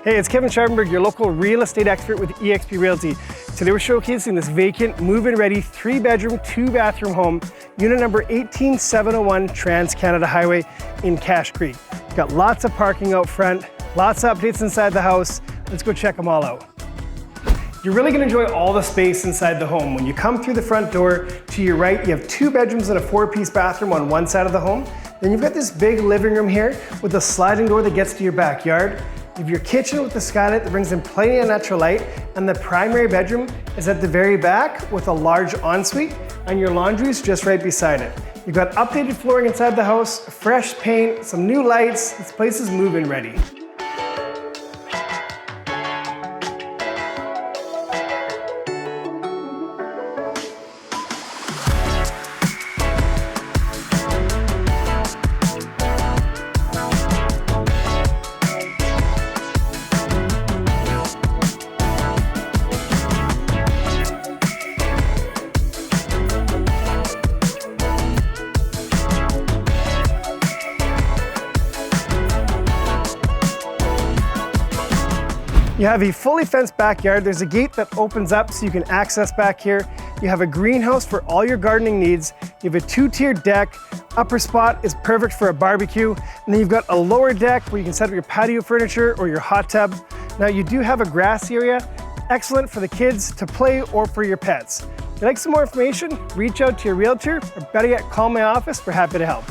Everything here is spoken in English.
Hey, it's Kevin Scharfenberg, your local real estate expert with eXp Realty. Today we're showcasing this vacant, move-in ready, 3-bedroom, 2-bathroom home, unit number 18701 Trans-Canada Highway in Cache Creek. Got lots of parking out front, lots of updates inside the house. Let's go check them all out. You're really gonna enjoy all the space inside the home. When you come through the front door, to your right, you have 2 bedrooms and a 4-piece bathroom on one side of the home. Then you've got this big living room here with a sliding door that gets to your backyard. You have your kitchen with the skylight that brings in plenty of natural light, and the primary bedroom is at the very back with a large ensuite, and your laundry is just right beside it. You've got updated flooring inside the house, fresh paint, some new lights. This place is move-in ready. You have a fully fenced backyard. There's a gate that opens up so you can access back here. You have a greenhouse for all your gardening needs. You have a 2-tiered deck. Upper spot is perfect for a barbecue. And then you've got a lower deck where you can set up your patio furniture or your hot tub. Now you do have a grass area, excellent for the kids to play or for your pets. If you'd like some more information, reach out to your realtor or better yet, call my office. We're happy to help.